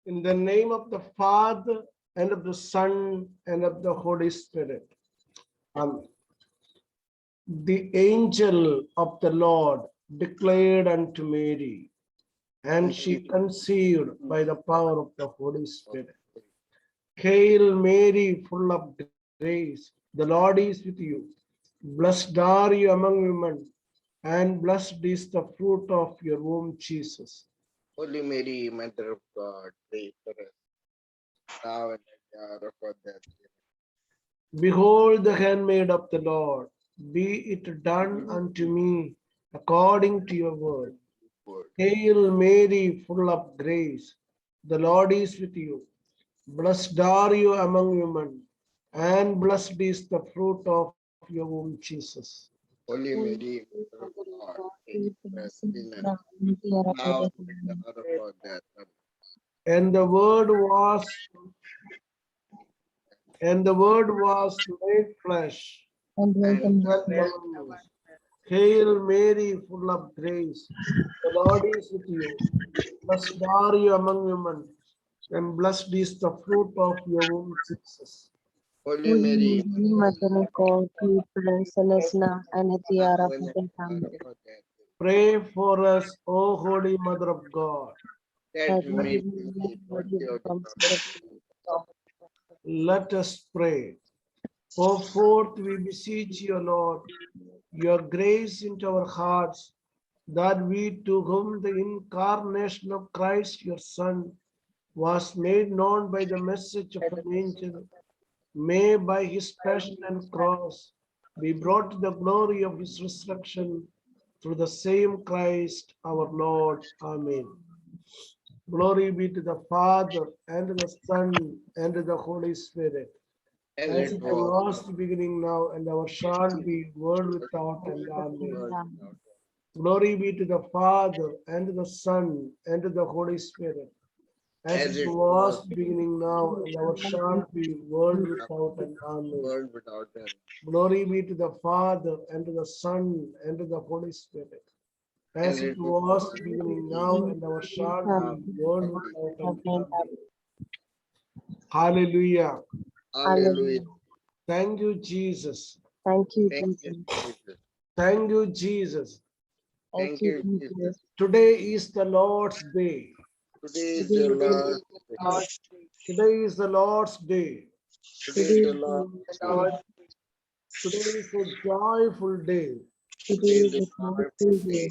In the name of the Father, and of the Son, and of the Holy Spirit. Amen. The angel of the Lord declared unto Mary, and she conceived by the power of the Holy Spirit. Hail Mary, full of grace, the Lord is with you. Blessed are you among women, and blessed is the fruit of your womb, Jesus. Holy Mary, Mother of God, pray for us now and at the hour of our death. Behold the handmaid of the Lord, be it done unto me according to your word. Hail Mary, full of grace, the Lord is with you. Blessed are you among women, and blessed is the fruit of your womb, Jesus. Holy Mary, Mother of God, pray for us sinners now and at the hour of our death. Amen. And the word was made flesh and And dwelt dwelt among us. Hail Mary, full of grace, the Lord is with you. Blessed are you among women, and blessed is the fruit of your womb, Jesus. Holy Holy Mary, Mary, Mother of God, pray for us sinners now and at the now hour of and our at death. the hour Amen. of our death. Pray for us, O Holy Mother of God. That That we we may may be be worthy worthy of of the the promise. promises of Let us pray. Pour forth, we beseech you, Lord, your grace into our hearts, that we to whom the incarnation of Christ, your Son, was made known by the message of an angel, may by his passion and cross be brought to the glory of his resurrection through the same Christ our Lord. Amen. Glory be to the Father, and to the Son, and to the Holy Spirit, As as it it was, was the beginning now, and ever shall be, world without end. Amen. world God. without Glory be to the Father, and to the Son, and to the Holy Spirit, as as it it was, was the beginning now, and ever shall be, world without end. Amen. world without end. Glory be to the Father, and to the Son, and to the Holy Spirit, as As it it was was, the beginning is now, and ever shall now, be, world and be. without end. Amen. Amen. Hallelujah. Hallelujah. Thank you, Jesus. Thank you, Thank you, Jesus. Jesus. Thank you, Jesus. Thank Thank you, you, Jesus. Jesus. Today is the Lord's day. Today is Today the is the last day. Lord. Today is the Lord's day. Today Today is is the the last Lord. day. Today is a joyful day. Today Today is is the a joyful joyful day. day.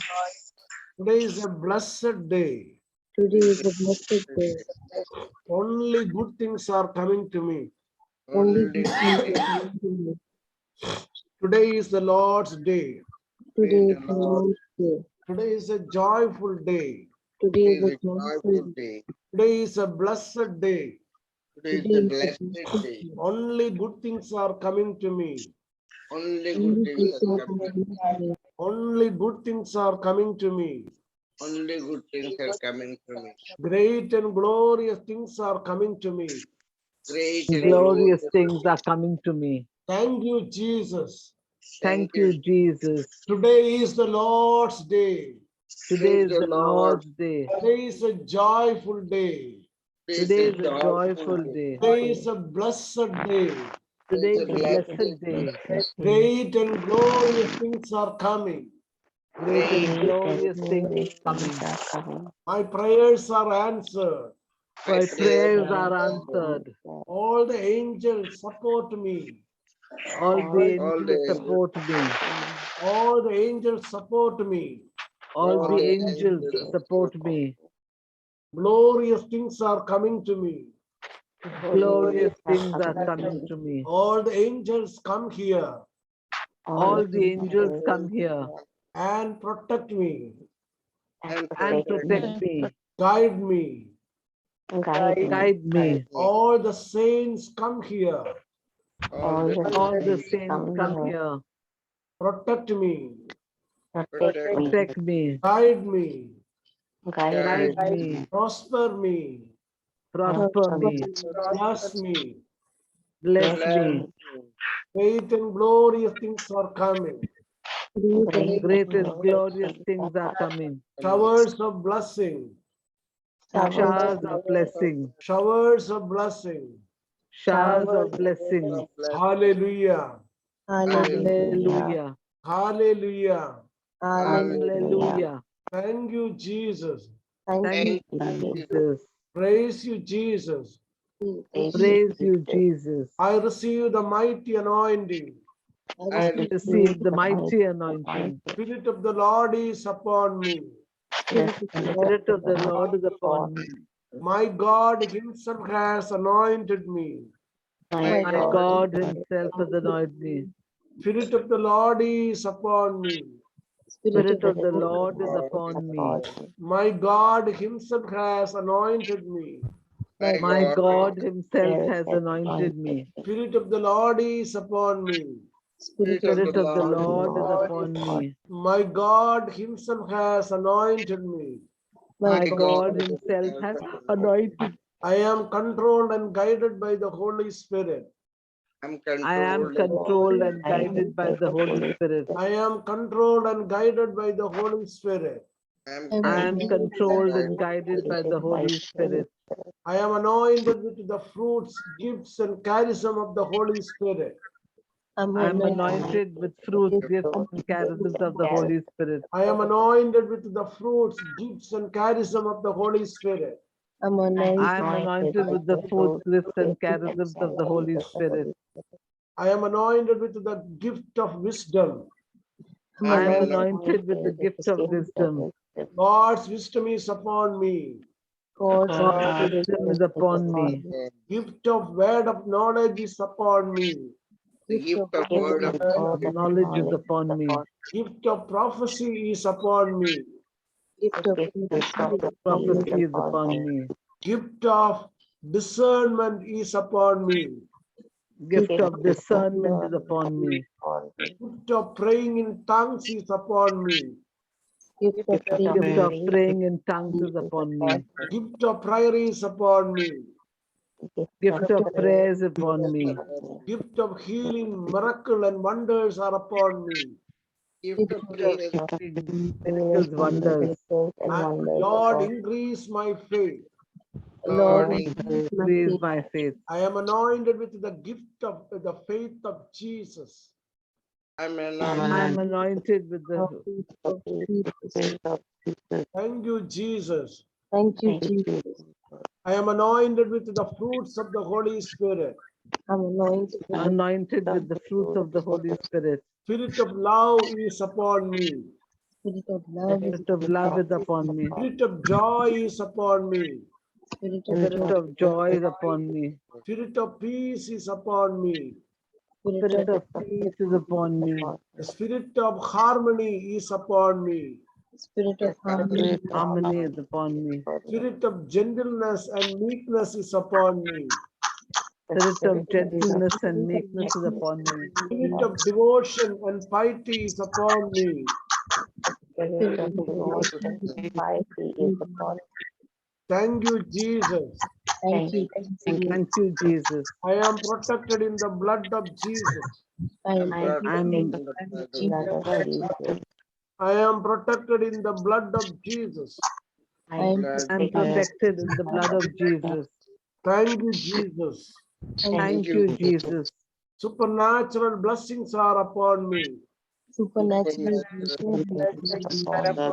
Today is a blessed day. Today Today is is the a blessed blessed day. day. Only good things are coming to me. Only Only good good things are things. coming to me. Today is the Lord's day. Today Today is is the the last. Lord's day. Today is a joyful day. Today Today is is a a joyful joyful day. day. Today is a blessed day. Today is Today the is a blessed blessed day. day. Only good things are coming to me. Only good Only things good are things are coming. coming to me. Only good things are coming to me. Only good things are coming to me. Great and glorious things are coming to me. Great and Glorious glorious. things are coming to me. Thank you, Jesus. Thank Thank you, you. Jesus. Today is the Lord's day. Today Today is is the the Lord. Lord's day. Today is a joyful day. Today is Today a is a joyful joyful day. day. Today is a blessed day. Today Today is a is a blessed blessed day. day. Great and glorious things are coming. Great Great and glorious things coming. My prayers are answered. my My prayers prayers are are answered. answered. All the angels support me. All the All the angels angels, support me. All the angels support me. All all the the angels angels support me. Glorious things are coming to me. Glorious things are coming to me. All the angels come here All the angels come here and protect me, and and protect me. protect me, guide me. guide Guide me. me. All the saints come here, All the All the saints saints come here, protect me, protect me. protect me, guide me, Guide guide me. me, prosper me, prosper me, bless me. bless Bless me. me. Great and glorious things are coming. Greatest glorious things are coming. Showers of blessing, showers of blessing, showers of blessing. showers of blessing. Hallelujah. Hallelujah. Hallelujah. Hallelujah. Thank you, Jesus. Thank you, Jesus. Praise you, Jesus. Praise you, Jesus. I receive the mighty anointing. I receive the mighty anointing. Spirit of the Lord is upon me. Spirit of the Lord is upon me. My God Himself has anointed me. My God Himself has anointed me. Spirit of the Lord is upon me. Spirit of the Lord is upon me. My God Himself has anointed me. My God Himself has anointed me. Spirit of the Lord is upon me. Spirit of the Lord is upon me. My God Himself has anointed me. My God Himself has anointed. I am controlled and guided by the Holy Spirit. I am controlled and guided by the Holy Spirit. I am controlled and guided by the Holy Spirit. I am controlled and guided by the Holy Spirit. I am anointed with the fruits, gifts, and charism of the Holy Spirit. I am anointed with fruits, gifts, and charisms of the Holy Spirit. I am anointed with the fruits, gifts, and charism of the Holy Spirit. I am anointed with the fruits, gifts, and charisms of the Holy Spirit. I am anointed with the gift of wisdom. I am anointed with the gift of wisdom. God's wisdom is upon me. God's wisdom is upon me. Gift of word of knowledge is upon me. The gift of word of Knowledge is upon me. Gift of prophecy is upon me. Prophecy is upon me. Gift of discernment is upon me. Gift of discernment is upon me. Gift of praying in tongues is upon me. Gift of praying in tongues is upon me. Gift of prayer is upon me. Gift of prayer is upon me. Gift of healing, miracle, and wonders are upon me. gift of praise. Miracles, wonders. Lord, increase my faith. Lord, increase my faith. I am anointed with the gift of the faith of Jesus. I'm I anointed. am anointed with the Thank you, Jesus. Thank you, Jesus. I am anointed with the fruits of the Holy Spirit. I'm anointed with the fruits of the Holy Spirit. Spirit of love is upon me. Spirit of love, Spirit of love is upon me. Spirit of joy is upon me. Spirit of joy is upon me. Spirit of peace is upon me. Spirit of peace is upon me. The spirit of harmony is upon me. Spirit of harmony, Harmony is upon me. Spirit of gentleness and meekness is upon me. Spirit of gentleness and meekness is upon me. Spirit of devotion and piety is upon me. Thank you, Jesus. thank you, Thank you, Jesus. I am protected in the blood of Jesus. I am I am protected in the blood of Jesus. I'm protected in the blood of Jesus. Thank you, Jesus. Thank you, Jesus. Supernatural blessings are upon me. supernatural.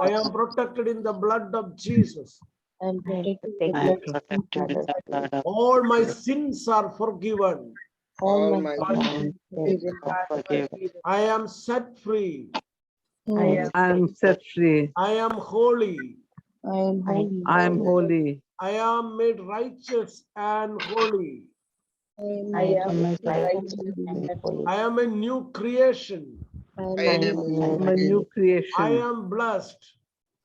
I am protected in the blood of Jesus. I am protected. All my sins are forgiven. All my I am set free. I I am set free. I am holy. am holy. I am holy. I am made righteous and holy. I am I am a new creation. I am I'm a new I creation. am blessed.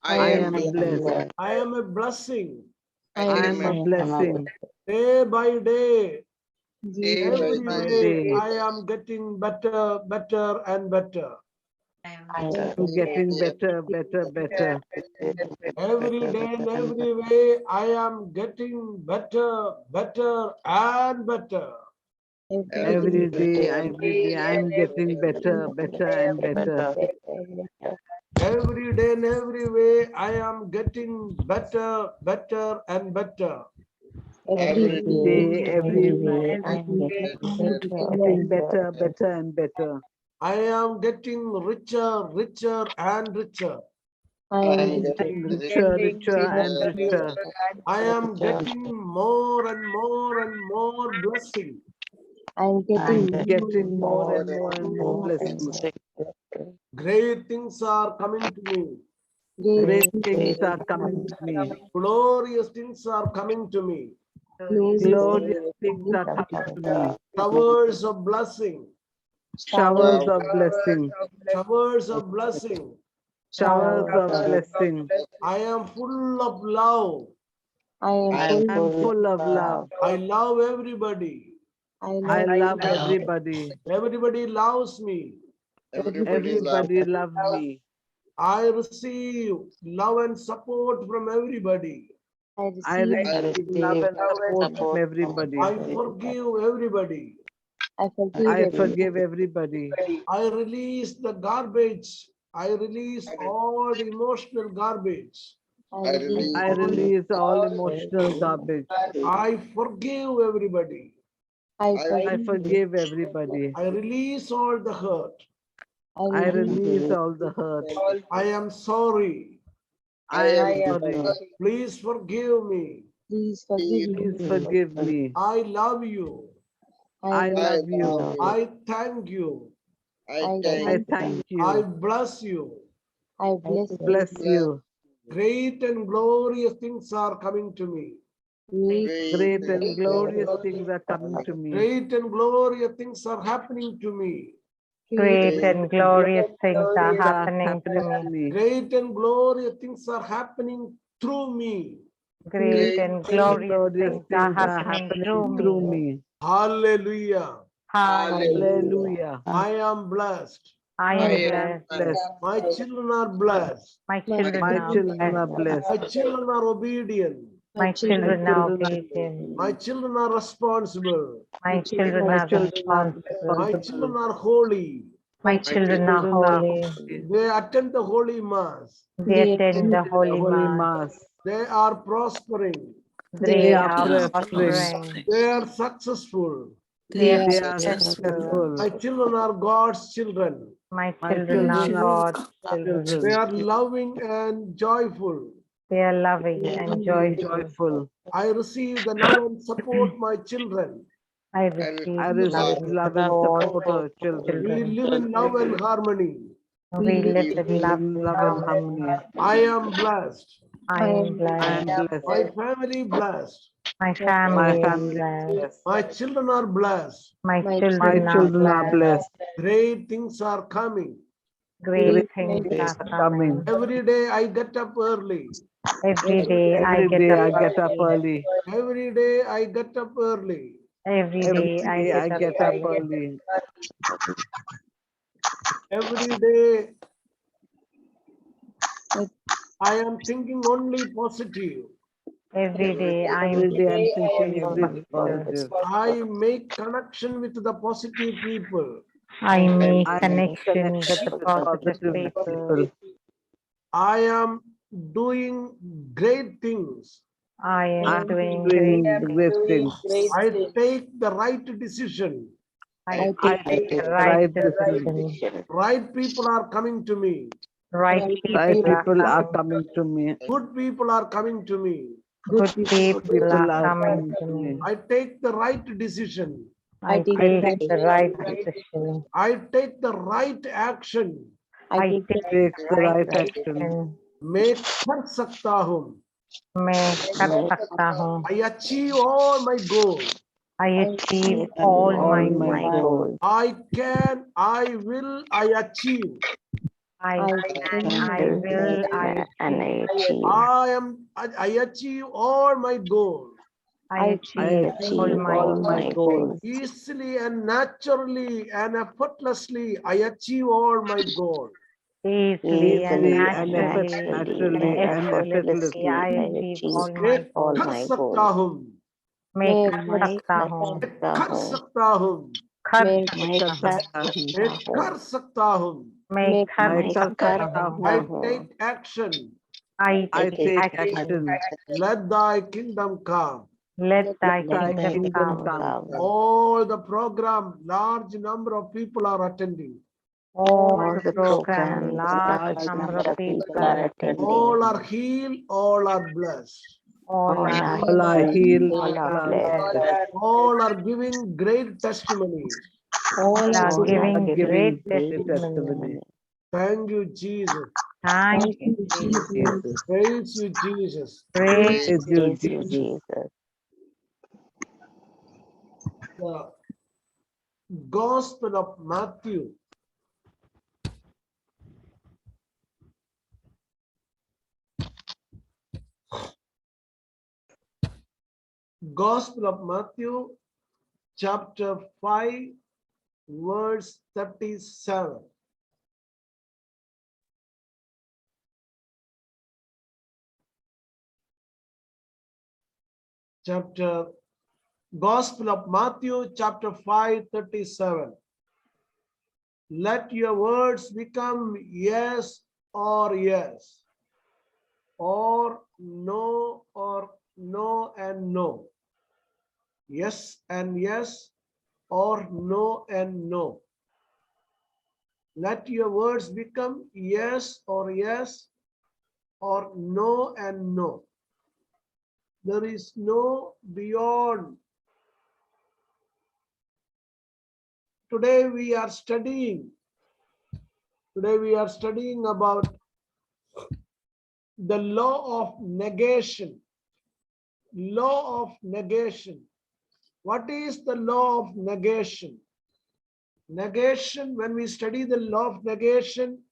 I am blessed. I am a blessing. I am a blessing. Day by day, day every by by day, day. I am getting better, better, and better. I'm getting better, better, better. Every day and every way, I am getting better, better, and better. Every day, I'm getting better, better, and better. Every day and every way, I am getting better, better, and better. Every day, every way, I way, am getting better, better, and better. I am getting richer, richer, and richer. I am Getting richer, richer, and richer. I am getting more and more and more blessing. I'm getting Getting more and more blessings. Great things are coming to me. Great things are coming to me. Glorious things are coming to me. Glorious things are coming to me. Showers of blessing. Showers of blessing. Showers of blessing. Showers of blessing. I am full of love. I I'm full of love. I love everybody. I love everybody. Everybody loves me. Everybody loves me. I receive love and support from everybody. I receive love and support from everybody. I forgive everybody. I I forgive everybody. I release the garbage. I release all the emotional garbage. I release all emotional garbage. I forgive everybody. I forgive everybody. I release all the hurt. I release all the hurt. I am sorry. I am sorry. Please forgive me. Please forgive me. Please forgive me. I love you. I love you. I thank you. I thank I you. bless you. I Bless you. Great and glorious things are coming to me. Great and glorious things are coming to me. Great and glorious things are happening to me. Great and glorious things are Things are happening to me. Great and glorious things are happening through me. Great and glorious Glorious things are happening through me. me. Hallelujah. Hallelujah. I am blessed. I am blessed. Blessed. My children are blessed. My children My are children are blessed. blessed. My children are obedient. My children are obedient. My children are responsible. My children My are children are responsible. My children are holy. My children are holy. They attend the Holy Mass. They attend the Holy Holy Mass. Mass. They are prospering. They are are prospering. prospering. They are successful. They are They are successful. successful. My children are God's children. My My children are children God's They children. are loving and joyful. They are loving and joyful. Joyful. I receive the love and support my children. I receive I receive love and support our We children. live in love and harmony. We live We in love live in and love and harmony. harmony. I am blessed. I am I am blessed. blessed. My family blessed. My My family is family is blessed. blessed. My children are blessed. My My children are children are blessed. blessed. Great things are coming. Great things Things are are coming. coming. Every day I get up early. Every day I Every day I get get up up early. early. Every day I get up early. Every Every day I day I get get up up early. early. Every day I am thinking only positive. Every day I Every am day I'm thinking thinking every positive. positive. I make connection with the positive people. I make I connection with the with positive positive people. people. I am doing great things. I am I'm doing great great things. things. I take the right decision. I I take take the the right right decision. decision. Right people are coming to me. Right Right people are people are coming. coming to me. Good people are coming to me. Good people People are are coming to coming me. I take the right decision. I take the right decision. I take the right action. I take Take the the right right action. action. मैं कर सकता हूँ. मैं कर सकता हूँ. I achieve all my goals. I achieve all my my goals. goals. I can, I will, I achieve. I can, I will, I achieve. I achieve all my goals I achieve all my goals. easily and naturally and effortlessly. I achieve all my goals. easily and Easily and naturally and effortlessly. I achieve all मैं my goals. कर सकता हूँ. मैं कर सकता हूँ. कर सकता हूँ. कर मैं मैं कर सकता सकता हूँ, मैं कर सकता हूँ. मैं मैं कर मैं कर सकता सकता हूँ हूँ. I take action. I I take take action. action. Let thy kingdom come. Let thy Thy kingdom kingdom come. come. All the program, large number of people are attending. All the program, program, large number of people are attending. All are healed, all are blessed. All are All are healed, all all are are blessed. blessed. All are giving great testimonies. All are All giving are great giving testimony. testimony. Thank you, Jesus. Thank you, Jesus. Jesus. Praise you, Jesus. Praise Praise you, Jesus. The Gospel of Matthew. Gospel of Matthew, chapter 5, verse 37. Gospel of Matthew, chapter 5, 37. Let your words become yes or yes, or no and no. Yes and yes, or no and no. Let your words become yes, or no and no. There is no beyond. Today we are studying about the law of negation. Law of negation. What is the law of negation? Negation, when we study the law of negation,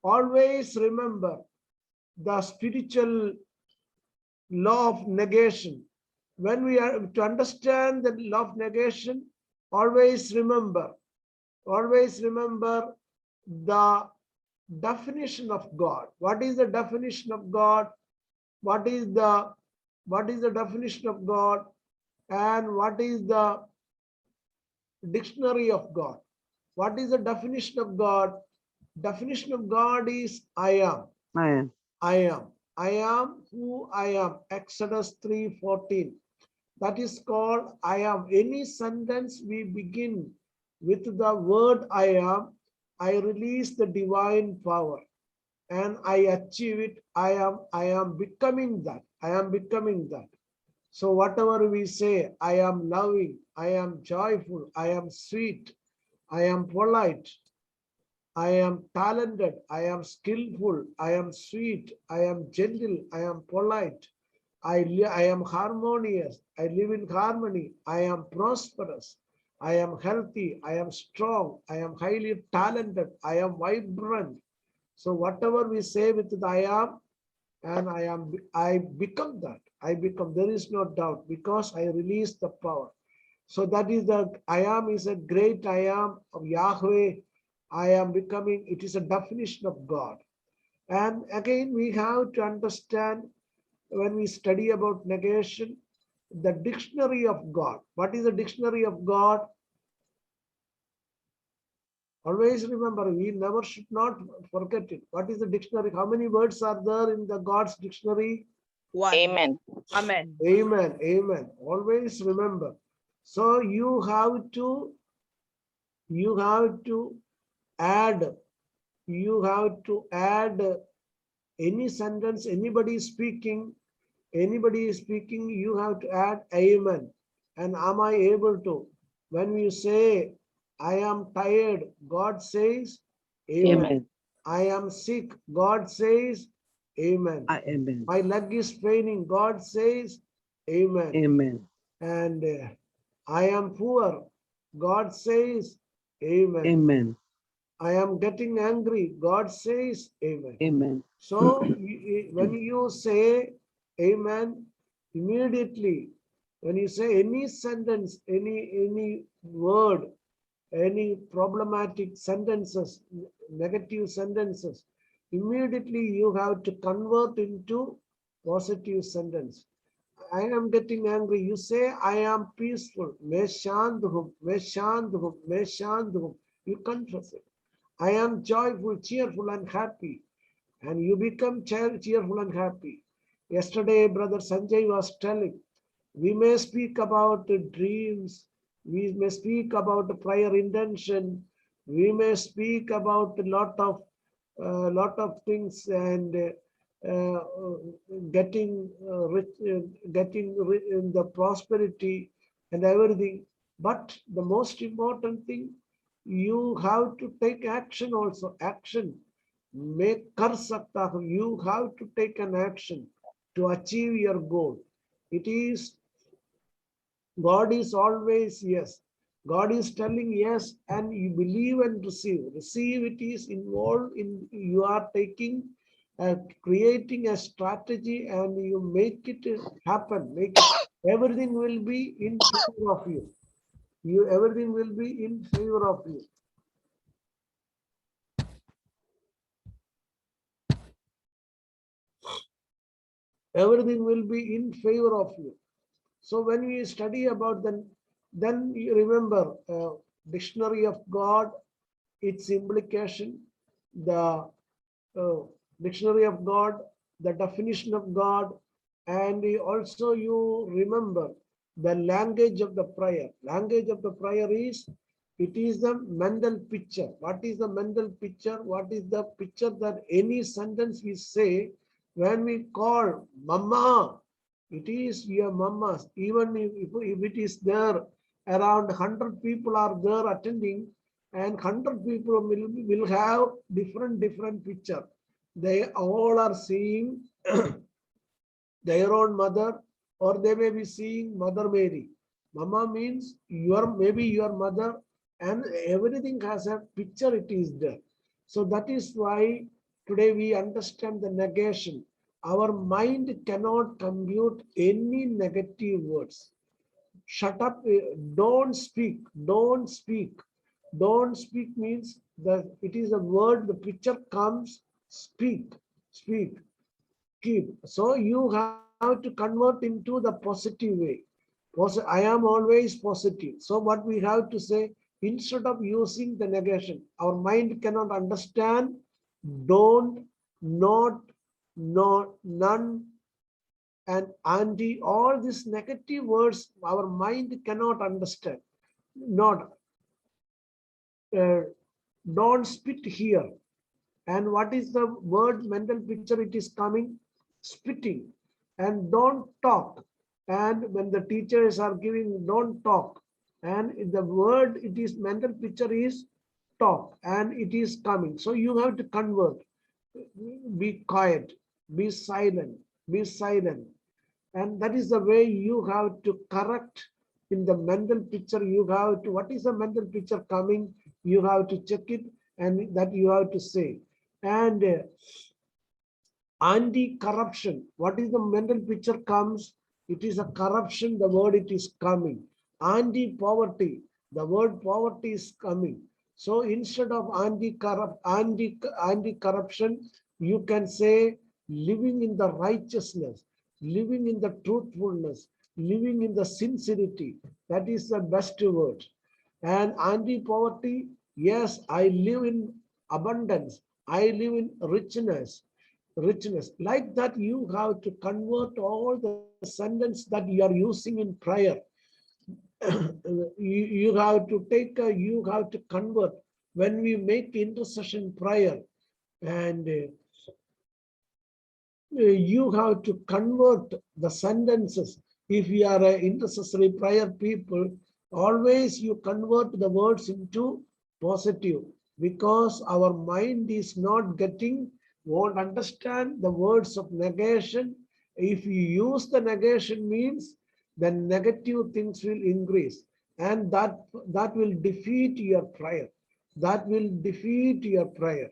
always remember the spiritual law of negation. When we are to understand the law of negation, always remember the definition of God. What is the definition of God? What is the definition of God? And what is the dictionary of God? What is the definition of God? Definition of God is I am. I am. I am. I am who I am. Exodus 3:14. That is called I am. Any sentence we begin with the word I am, I release the divine power and I achieve it. I am becoming that. I am becoming that. So whatever we say, I am loving, I am joyful, I am sweet, I am polite, I am talented, I am skillful, I am sweet, I am gentle, I am polite, I am harmonious, I live in harmony, I am prosperous, I am healthy, I am strong, I am highly talented, I am vibrant. So whatever we say with the I am, and I become that. I become, there is no doubt, because I release the power. So that is the I am is a great I am of Yahweh. I am becoming, it is a definition of God. And again, we have to understand when we study about negation, the dictionary of God. What is the dictionary of God? Always remember, we never should not forget it. What is the dictionary? How many words are there in the God's dictionary? Amen. Amen. Amen. Amen. Always remember. So you have to add, any sentence, anybody is speaking, you have to add amen. And am I able to? When you say, I am tired, God says, amen. Amen. I am sick, God says, amen. Amen. My leg is paining, God says, amen. Amen. And I am poor, God says, amen. Amen. I am getting angry, God says, amen. Amen. So when you say amen, immediately, when you say any sentence, any word, any problematic sentences, negative sentences, immediately you have to convert into positive sentence. I am getting angry. You say, I am peaceful. Me shant hu, me shant hu, me shant hu. You confess it. I am joyful, cheerful, and happy. And you become cheerful and happy. Yesterday, Brother Sanjay was telling, we may speak about the dreams, we may speak about the prior intention, we may speak about a lot of things and uh, getting rich, in the prosperity and everything. But the most important thing, you have to take action also. Action. Make kar sakta hu. You have to take an action to achieve your goal. It is God is always yes. God is telling yes, and you believe and receive. Receive it is involved in you are taking, creating a strategy, and you make it happen. Make it, everything will be in favor of you. Everything will be in favor of you. Everything will be in favor of you. So when we study about then you remember dictionary of God, its implication, the dictionary of God, the definition of God, and also you remember the language of the prayer. Language of the prayer is, it is the mental picture. What is the mental picture? What is the picture that any sentence we say when we call Mama, it is your mama. Even if it is there, around 100 people are there attending, and 100 people will have different picture. They all are seeing their own mother, or they may be seeing Mother Mary. Mama means maybe your mother, and everything has a picture, it is there. So that is why today we understand the negation. Our mind cannot compute any negative words. Shut up, don't speak, don't speak. Don't speak means that it is a word, the picture comes, speak, speak, keep. So you have to convert into the positive way. I am always positive. So what we have to say, instead of using the negation, our mind cannot understand don't, not, none, and anti, all these negative words, our mind cannot understand. Not, don't spit here. And what is the word mental picture it is coming? Spitting. And don't talk. And when the teachers are giving don't talk, and the word it is mental picture is talk, and it is coming. So you have to convert. Be quiet, be silent, be silent. And that is the way you have to correct in the mental picture. You have to, what is the mental picture coming? You have to check it, and that you have to say. And anti-corruption, what is the mental picture comes? It is a corruption, the word it is coming. Anti-poverty, the word poverty is coming. So instead of anti-corruption, you can say living in the righteousness, living in the truthfulness, living in the sincerity. That is the best word. And anti-poverty, yes, I live in abundance. I live in richness. Like that, you have to convert all the sentence that you are using in prayer. You have to you have to convert when we make intercession prayer, and you have to convert the sentences. If you are an intercessory prayer people, always you convert the words into positive, because our mind is not won't understand the words of negation. If you use the negation means, then negative things will increase, and that will defeat your prayer. That will defeat your prayer.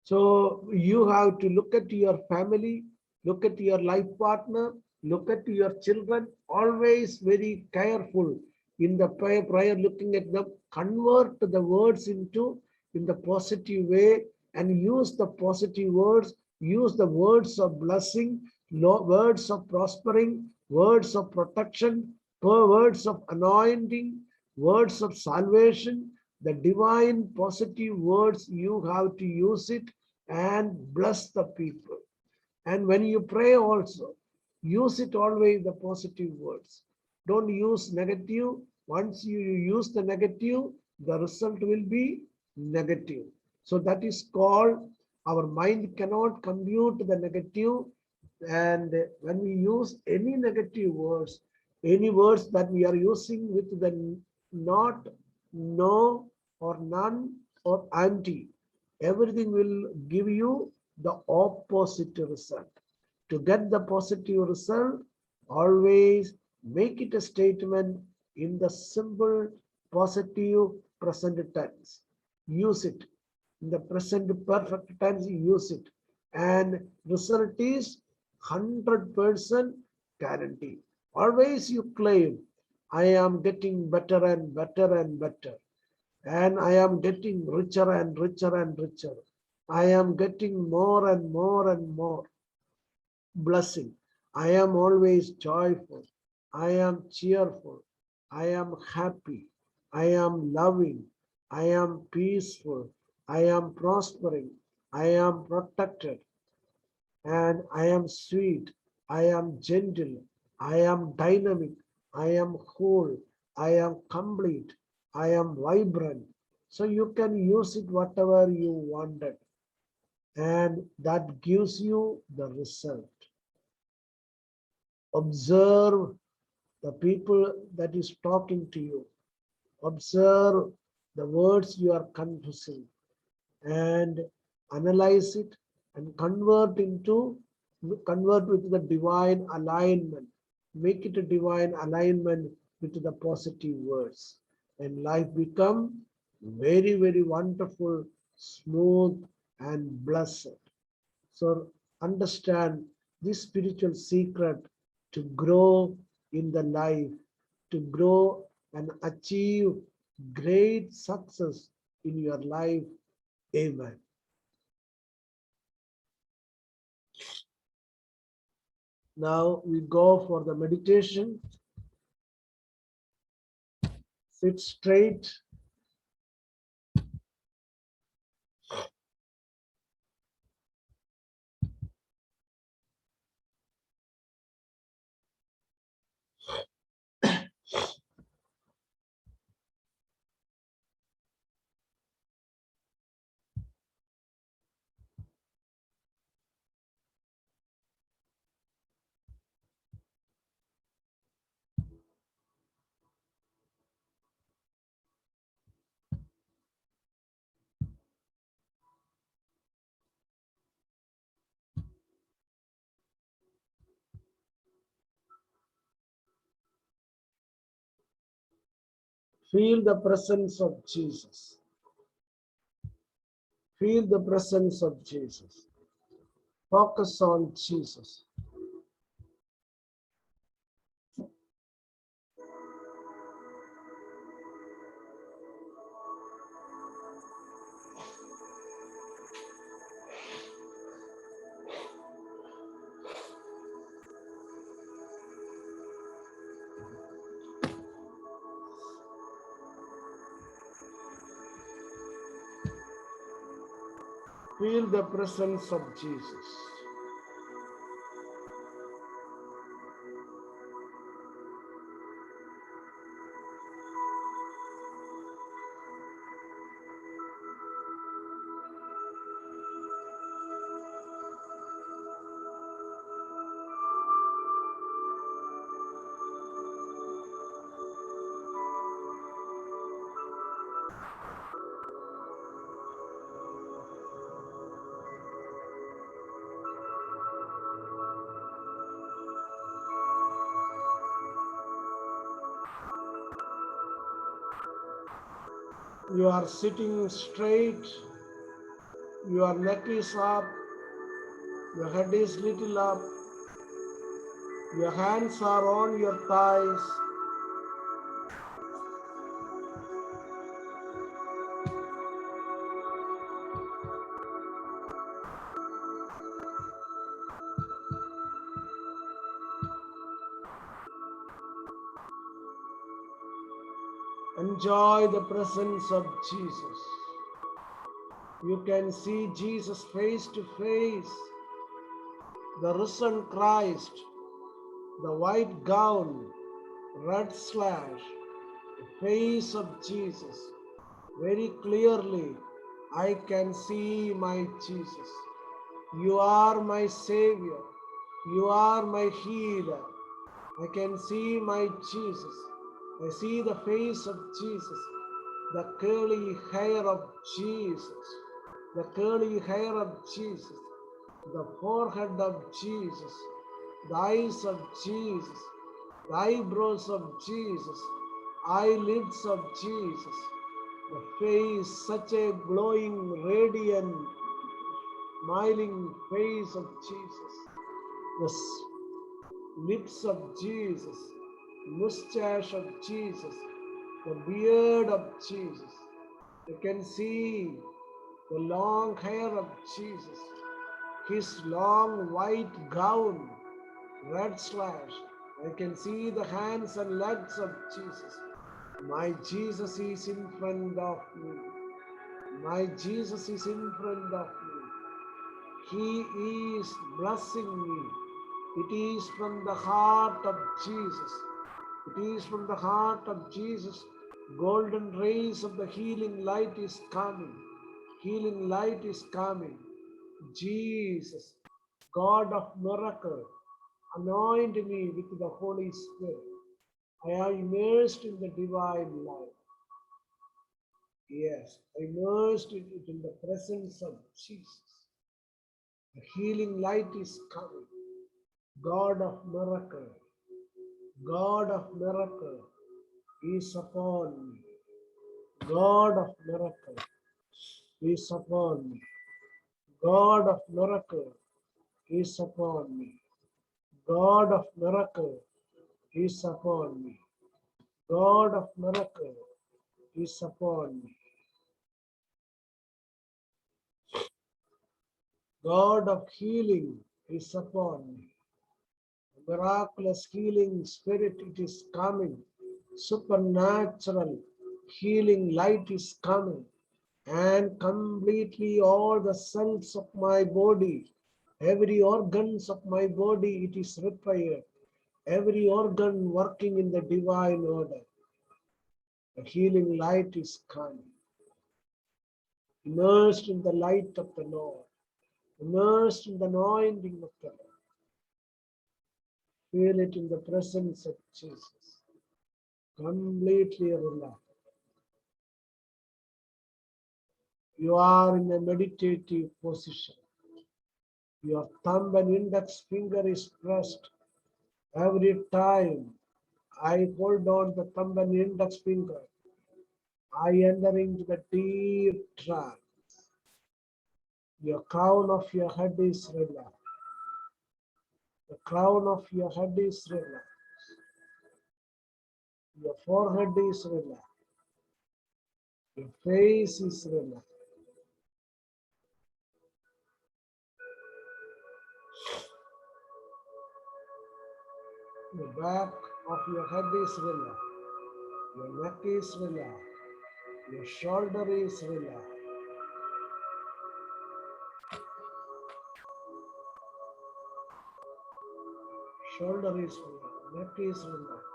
So you have to look at your family, look at your life partner, look at your children, always very careful in the prayer, looking at them, convert the words in the positive way, and use the positive words, use the words of blessing, words of prospering, words of protection, words of anointing, words of salvation, the divine positive words. You have to use it and bless the people. And when you pray also, use it always the positive words. Don't use negative. Once you use the negative, the result will be negative. So that is called, our mind cannot compute the negative. And when we use any negative words, any words that we are using with the not, no, or none, or anti, everything will give you the opposite result. To get the positive result, always make it a statement in the simple positive present tense. Use it in the present perfect tense. Use it, and result is 100% guarantee. Always you claim, I am getting better and better and better, and I am getting richer and richer and richer. I am getting more and more and more blessing. I am always joyful. I am cheerful. I am happy. I am loving. I am peaceful. I am prospering. I am protected. And I am sweet. I am gentle. I am dynamic. I am whole. I am complete. I am vibrant. So you can use it whatever you wanted. And that gives you the result. Observe the people that is talking to you. Observe the words you are confessing, and analyze it and convert with the divine alignment. Make it a divine alignment with the positive words, and life become very, very wonderful, smooth, and blessed. So understand this spiritual secret to grow in the life, to grow and achieve great success in your life. Amen. Now we go for the meditation. Sit straight. Feel the presence of Jesus. Feel the presence of Jesus. Focus on Jesus. Feel the presence of Jesus. You are sitting straight. Your neck is up. Your head is little up. Your hands are on your thighs. Enjoy the presence of Jesus. You can see Jesus face to face, the risen Christ, the white gown, red slash, the face of Jesus. Very clearly, I can see my Jesus. You are my Savior. You are my healer. I can see my Jesus. I see the face of Jesus, the curly hair of Jesus, the curly hair of Jesus, the forehead of Jesus, the eyes of Jesus, the eyebrows of Jesus, eyelids of Jesus, the face, such a glowing, radiant, smiling face of Jesus, the lips of Jesus, mustache of Jesus, the beard of Jesus. You can see the long hair of Jesus, his long white gown, red slash. I can see the hands and legs of Jesus. My Jesus is in front of me. My Jesus is in front of me. He is blessing me. It is from the heart of Jesus. It is from the heart of Jesus. Golden rays of the healing light is coming. Healing light is coming. Jesus, God of miracle, anoint me with the Holy Spirit. I am immersed in the divine light. Yes, immersed in the presence of Jesus. The healing light is coming. God of miracle, God of miracle is upon me. God of miracle is upon me. God of miracle is upon me. God of miracle is upon me. God of miracle is upon me. God of healing is upon me. Miraculous healing spirit, it is coming. Supernatural healing light is coming. And completely all the cells of my body, every organs of my body, it is repaired. Every organ working in the divine order. The healing light is coming. Immersed in the light of the Lord. Immersed in the anointing of the Lord. Feel it in the presence of Jesus. Completely relaxed. You are in a meditative position. Your thumb and index finger is pressed. Every time I hold on the thumb and index finger, I enter into the deep trance. Your crown of your head is relaxed. The crown of your head is relaxed. Your forehead is relaxed. Your face is relaxed. The back of your head is relaxed. Your neck is relaxed. Your shoulder is relaxed. Shoulder is relaxed. Neck is relaxed.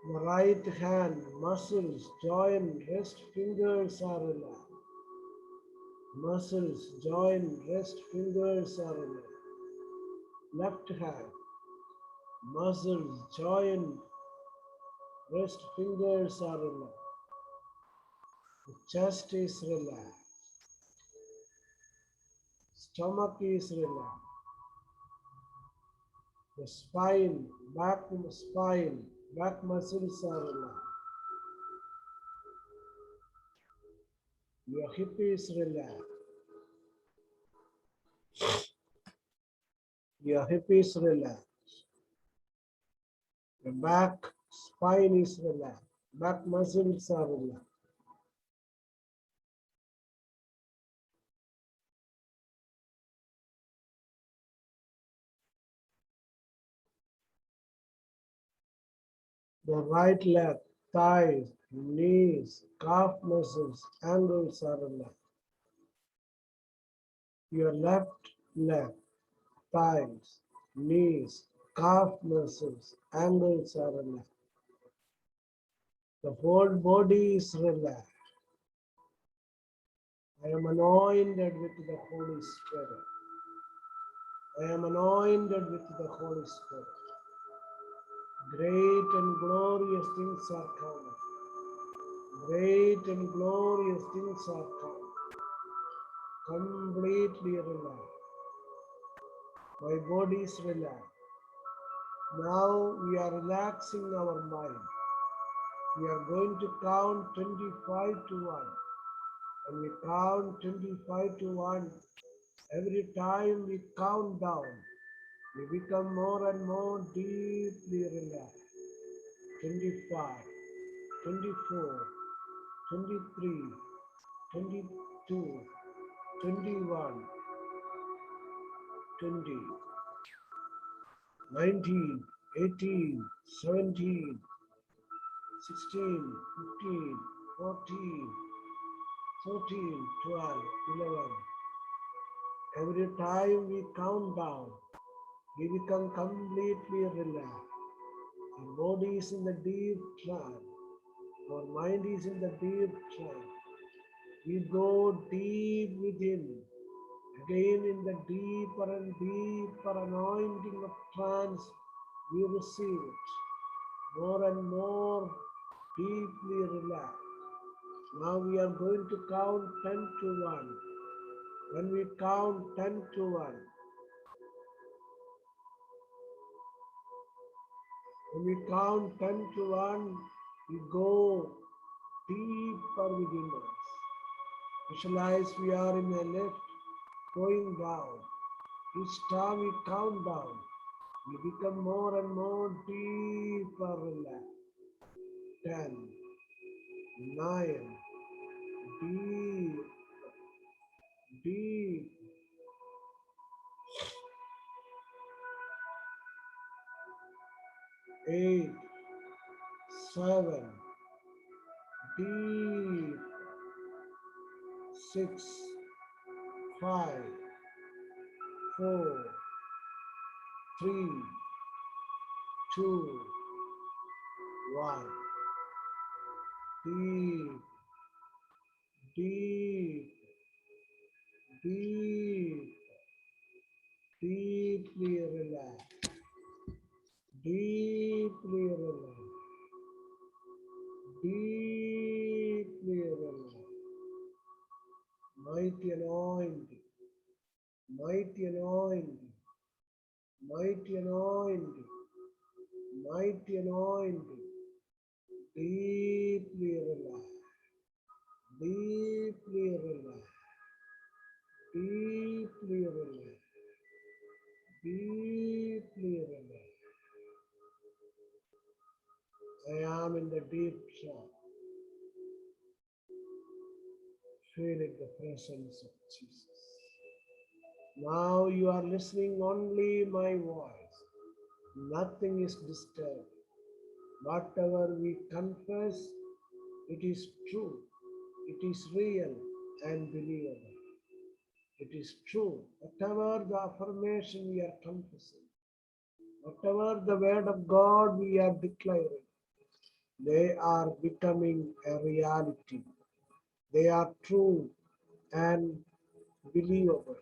The right hand, muscles, joint, wrist, fingers are relaxed. Muscles, joint, wrist, fingers are relaxed. Left hand, muscles, joint, wrist, fingers are relaxed. The chest is relaxed. Stomach is relaxed. The spine, back muscles are relaxed. Your hip is relaxed. Your hip is relaxed. The back spine is relaxed. Back muscles are relaxed. The right leg, thighs, knees, calf muscles, ankles are relaxed. Your left leg, thighs, knees, calf muscles, ankles are relaxed. The whole body is relaxed. I am anointed with the Holy Spirit. I am anointed with the Holy Spirit. Great and glorious things are coming. Great and glorious things are coming. Completely relaxed. My body is relaxed. Now we are relaxing our mind. We are going to count 25 to 1. When we count 25 to 1, every time we count down, we become more and more deeply relaxed. 25, 24, 23, 22, 21, 20, 19, 18, 17, 16, 15, 14, 13, 12, 11. Every time we count down, we become completely relaxed. Our body is in the deep trance. Our mind is in the deep trance. We go deep within. Again in the deeper and deeper anointing of trance, we receive it. More and more deeply relaxed. Now we are going to count 10 to 1. When we count 10 to 1, when we count 10 to 1, we go deeper within us. Visualize we are in a lift going down. Each time we count down, we become more and more deeper relaxed. 10, 9, deep, deep. 8, 7, deep. 6, 5, 4, 3, 2, 1. Deep, deep, deep, deeply relaxed, deeply relaxed, deeply relaxed. Mighty anointing, mighty anointing, mighty anointing, mighty anointing, deeply relaxed, deeply relaxed, deeply relaxed, deeply relaxed. I am in the deep trance, feeling the presence of Jesus. Now you are listening only my voice. Nothing is disturbed. Whatever we confess, it is true, it is real and believable. It is true. Whatever the affirmation we are confessing, whatever the word of God we are declaring, they are becoming a reality. They are true and believable.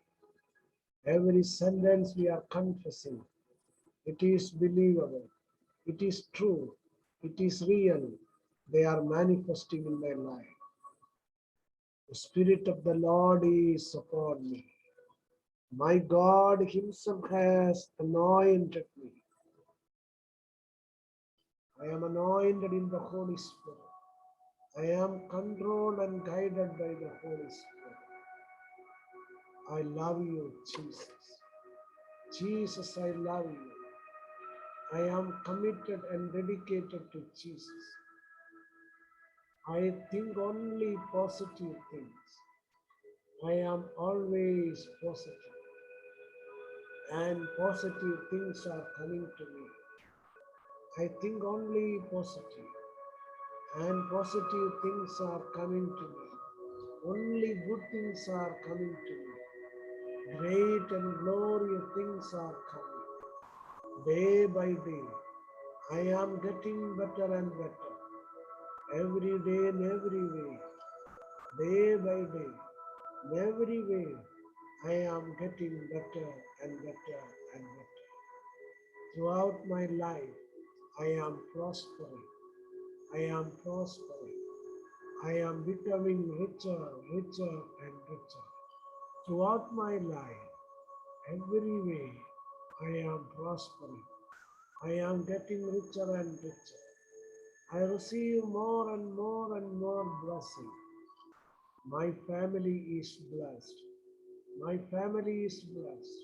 Every sentence we are confessing, it is believable, it is true, it is real. They are manifesting in my life. The Spirit of the Lord is upon me. My God Himself has anointed me. I am anointed in the Holy Spirit. I am controlled and guided by the Holy Spirit. I love you, Jesus. Jesus, I love you. I am committed and dedicated to Jesus. I think only positive things. I am always positive, and positive things are coming to me. I think only positive, and positive things are coming to me. Only good things are coming to me. Great and glorious things are coming. Day by day, I am getting better and better. Every day in every way, day by day, in every way, I am getting better and better and better. Throughout my life, I am prospering. I am prospering. I am becoming richer, richer, and richer. Throughout my life, every way, I am prospering. I am getting richer and richer. I receive more and more and more blessing. My family is blessed. My family is blessed.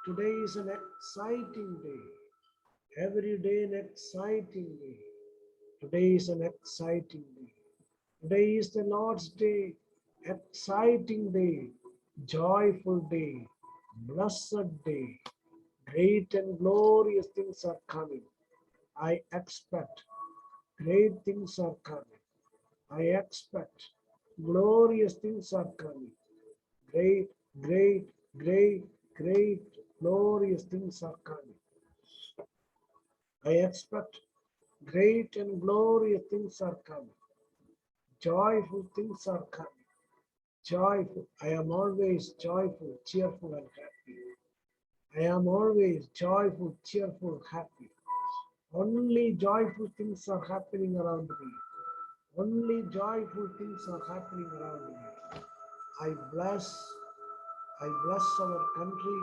Today is an exciting day. Every day an exciting day. Today is an exciting day. Today is the Lord's day. Exciting day. Joyful day. Blessed day. Great and glorious things are coming. I expect great things are coming. I expect glorious things are coming. Great, great, great, great, glorious things are coming. I expect great and glorious things are coming. Joyful things are coming. Joyful. I am always joyful, cheerful, and happy. I am always joyful, cheerful, happy. Only joyful things are happening around me. Only joyful things are happening around me. I bless our country.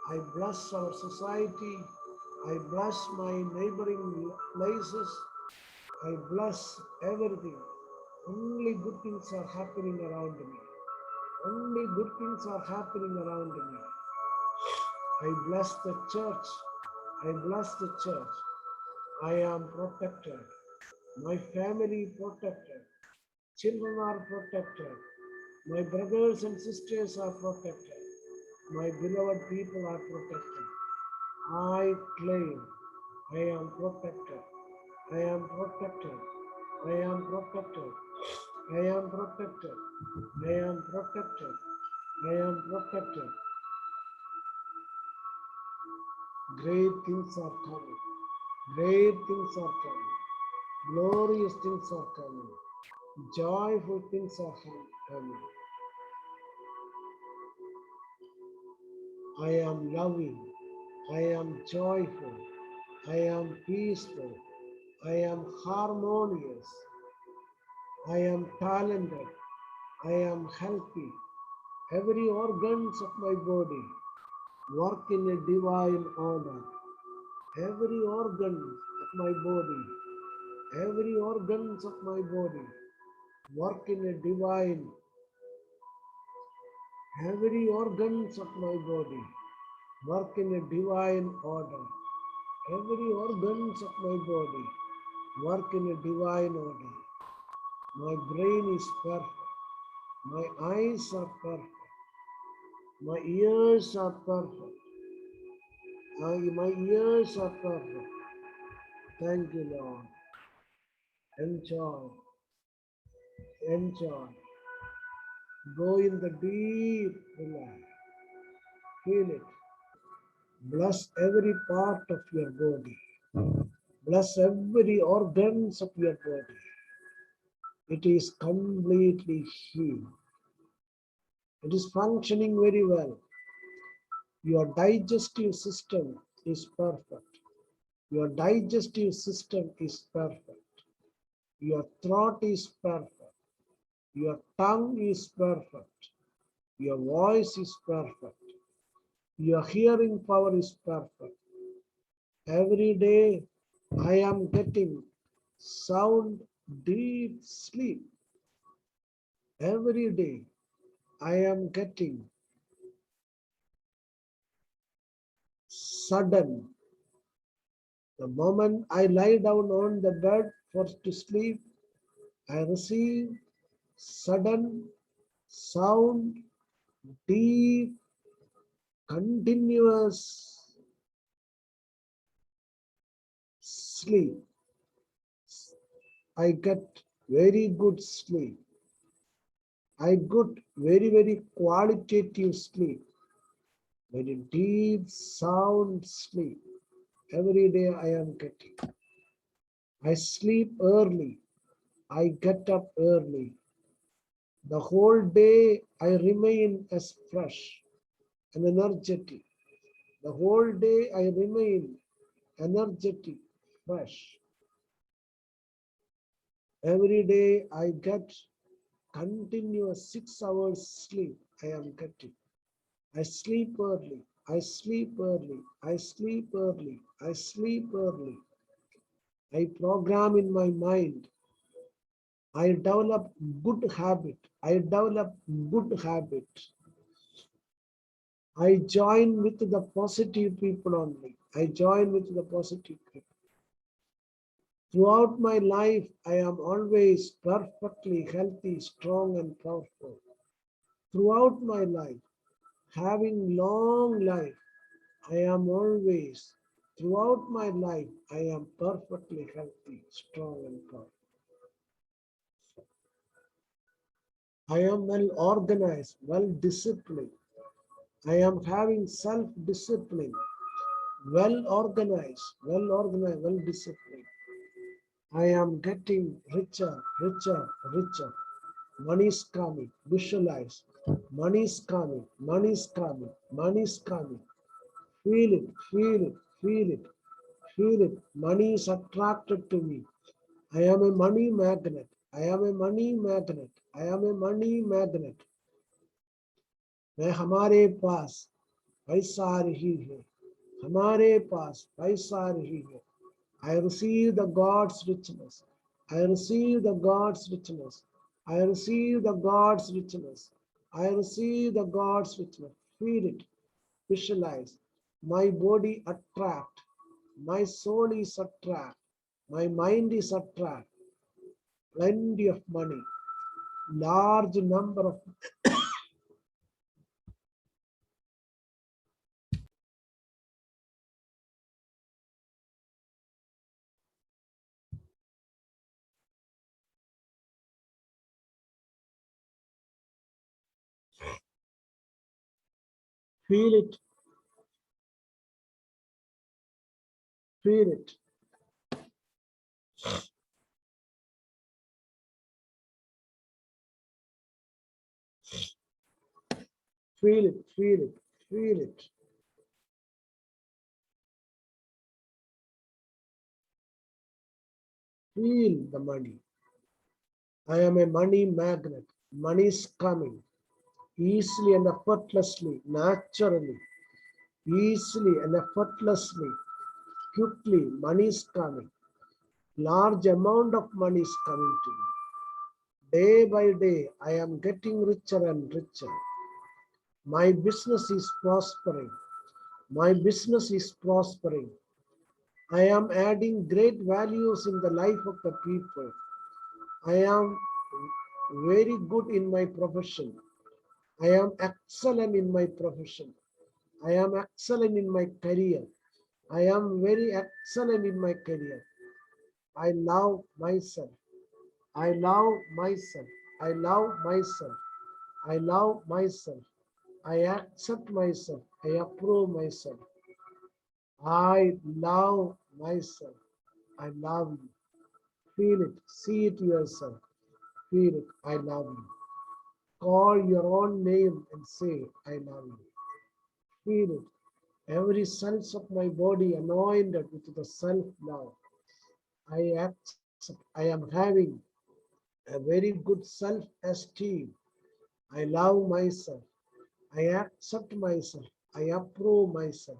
I bless our society. I bless my neighboring places. I bless everything. Only good things are happening around me. Only good things are happening around me. I bless the church. I bless the church. I am protected. My family protected. Children are protected. My brothers and sisters are protected. My beloved people are protected. I claim I am protected. I am protected. I am protected. I am protected. I am protected. I am protected. Great things are coming. Great things are coming. Glorious things are coming. Joyful things are coming. I am loving. I am joyful. I am peaceful. I am harmonious. I am talented. I am healthy. Every organs of my body work in a divine order. Every organ of my body, every organs of my body work in a divine. Every organs of my body work in a divine order. Every organs of my body work in a divine order. My brain is perfect. My eyes are perfect. My ears are perfect. My ears are perfect. Thank you, Lord. Enjoy. Enjoy. Go in the deep relax. Feel it. Bless every part of your body. Bless every organs of your body. It is completely healed. It is functioning very well. Your digestive system is perfect. Your digestive system is perfect. Your throat is perfect. Your tongue is perfect. Your voice is perfect. Your hearing power is perfect. Every day I am getting sound, deep sleep. Every day I am getting sudden. The moment I lie down on the bed for to sleep, I receive sudden sound, deep, continuous sleep. I get very good sleep. I get very qualitative sleep. Very deep, sound sleep. Every day I am getting. I sleep early. I get up early. The whole day I remain as fresh and energetic. The whole day I remain energetic, fresh. Every day I get continuous 6 hours sleep. I am getting. I sleep early. I sleep early. I sleep early. I sleep early. I program in my mind. I develop good habit. I develop good habit. I join with the positive people only. I join with the positive people. Throughout my life, I am always perfectly healthy, strong, and powerful. Throughout my life, having long life, I am always, throughout my life, I am perfectly healthy, strong, and powerful. I am well organized, well disciplined. I am having self-discipline, well organized, well disciplined. I am getting richer, richer, richer. Money is coming, visualize. Money is coming, money is coming, money is coming. Feel it, feel it, feel it, feel it. Money is attracted to me. I am a money magnet. I am a money magnet. I am a money magnet. मैं हमारे पास पैसा आ रही है हमारे पास पैसा आ रही है I receive the God's richness. I receive the God's richness. I receive the God's richness. I receive the God's richness. Feel it. Visualize. My body attract. My soul is attract. My mind is attract. Plenty of money. Large number of feel it. Feel it. Feel it. Feel it. Feel it. Feel the money. I am a money magnet. Money is coming easily and effortlessly, naturally, easily and effortlessly, quickly. Money is coming. Large amount of money is coming to me. Day by day, I am getting richer and richer. My business is prospering. My business is prospering. I am adding great values in the life of the people. I am very good in my profession. I am excellent in my profession. I am excellent in my career. I am very excellent in my career. I love myself. I love myself. I love myself. I love myself. I accept myself. I approve myself. I love myself. I love you. Feel it. See it yourself. Feel it. I love you. Call your own name and say, I love you. Feel it. Every cells of my body anointed with the self-love. I accept, I am having a very good self-esteem. I love myself. I accept myself. I approve myself.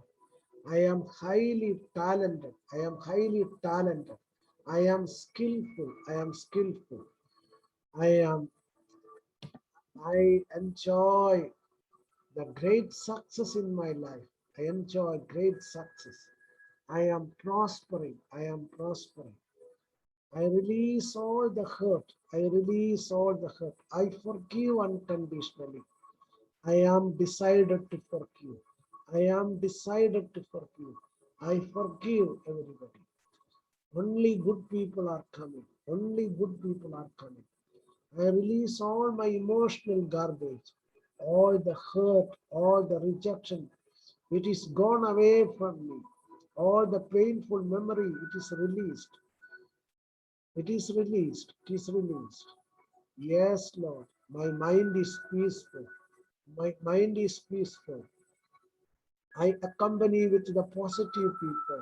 I am highly talented. I am highly talented. I am skillful. I am skillful. I enjoy the great success in my life. I enjoy great success. I am prospering. I am prospering. I release all the hurt. I release all the hurt. I forgive unconditionally. I am decided to forgive. I am decided to forgive. I forgive everybody. Only good people are coming. Only good people are coming. I release all my emotional garbage, all the hurt, all the rejection. It is gone away from me. All the painful memory, it is released. It is released. It is released. Yes, Lord. My mind is peaceful. My mind is peaceful. I accompany with the positive people.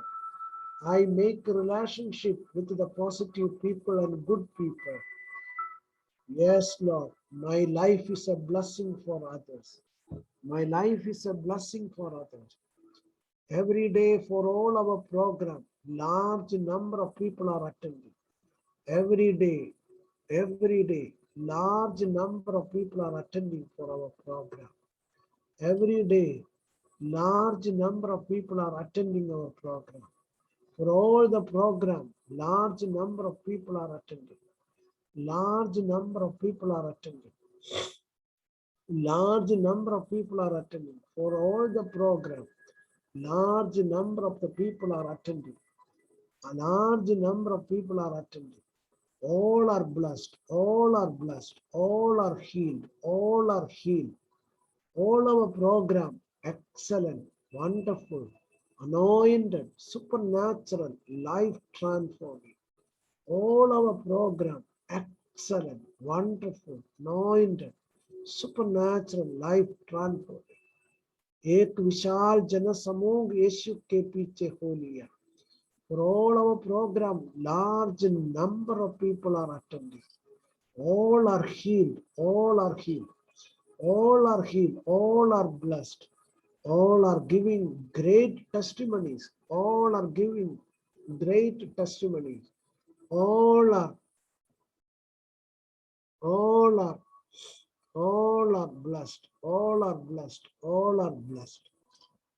I make a relationship with the positive people and good people. Yes, Lord. My life is a blessing for others. My life is a blessing for others. Every day for all our program, large number of people are attending. Every day, large number of people are attending for our program. Every day, large number of people are attending our program. For all the program, large number of people are attending. Large number of people are attending. Large number of people are attending. For all the program, large number of the people are attending. A large number of people are attending. All are blessed. All are blessed. All are healed. All are healed. All our program, excellent, wonderful, anointed, supernatural, life transforming. All our program, excellent, wonderful, anointed, supernatural, life transforming. एक विशाल जन समूह यीशु के पीछे हो लिया. For all our program, large number of people are attending. All are healed. All are healed. All are healed. All are blessed. All are giving great testimonies. All are giving great testimonies. All are blessed. All are blessed. All are blessed.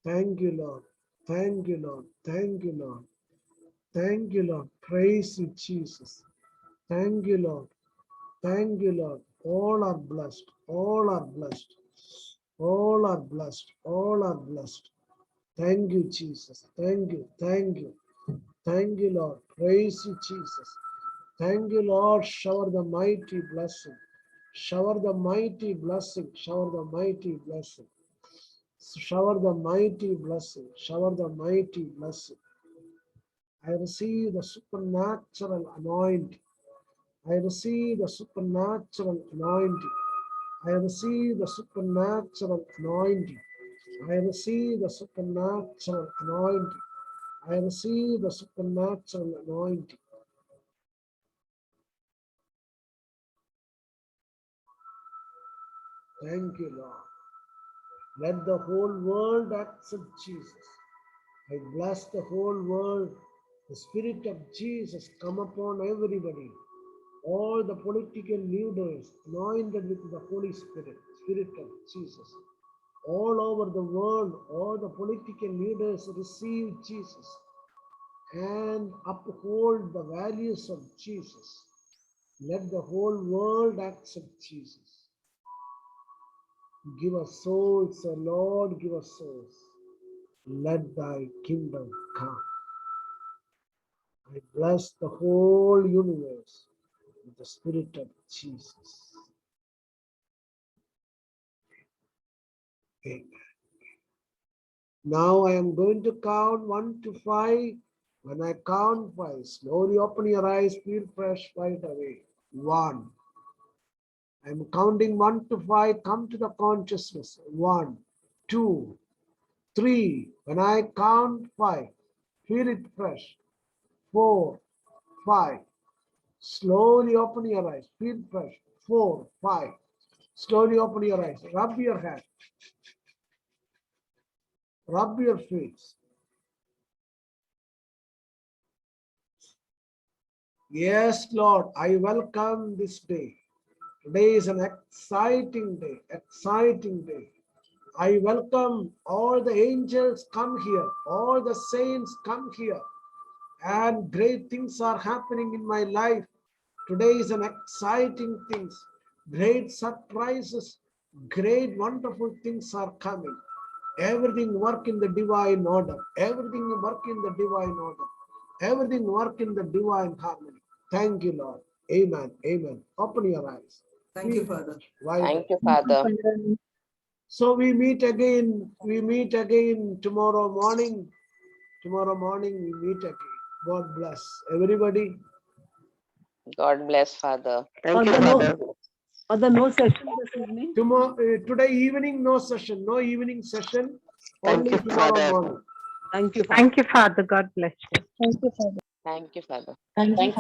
Thank you, Lord. Thank you, Lord. Thank you, Lord. Thank you, Lord. Praise you, Jesus. Thank you, Lord. Thank you, Lord. All are blessed. All are blessed. All are blessed. All are blessed. Thank you, Jesus. Thank you. Thank you. Thank you, Lord. Praise you, Jesus. Thank you, Lord. Shower the mighty blessing. Shower the mighty blessing. Shower the mighty blessing. Shower the mighty blessing. Shower the mighty blessing. I receive the supernatural anointing. I receive the supernatural anointing. I receive the supernatural anointing. I receive the supernatural anointing. I receive the supernatural anointing. Thank you, Lord. Let the whole world accept Jesus. I bless the whole world. The Spirit of Jesus come upon everybody. All the political leaders anointed with the Holy Spirit, Spirit of Jesus. All over the world, all the political leaders receive Jesus and uphold the values of Jesus. Let the whole world accept Jesus. Give us souls, O Lord, give us souls. Let thy kingdom come. I bless the whole universe with the Spirit of Jesus. Amen. Now I am going to count 1 to 5. When I count 5, slowly open your eyes, feel fresh right away. 1. I am counting 1 to 5. Come to the consciousness. 1, 2, 3. When I count 5, feel it fresh. 4, 5. Slowly open your eyes. Feel fresh. 4, 5. Slowly open your eyes. Rub your hand. Rub your face. Yes, Lord, I welcome this day. Today is an exciting day. Exciting day. I welcome all the angels come here. All the saints come here. And great things are happening in my life. Today is an exciting things. Great surprises. Great wonderful things are coming. Everything work in the divine order. Everything work in the divine order. everything work in the divine harmony. Thank you, Lord. Amen. Amen. Open your eyes. Thank you, Father. Wide. Thank you, Father. So we meet again. We meet again tomorrow morning. Tomorrow morning we meet again. God bless everybody. God bless, Father. Thank you, Father. Father, no session this evening. Tomorrow, today evening, no session. No evening session. Thank Only you, tomorrow Father. morning. Thank you, Father. Thank you, Father. God bless you. Thank you, Father. Thank you, Father. Thank you.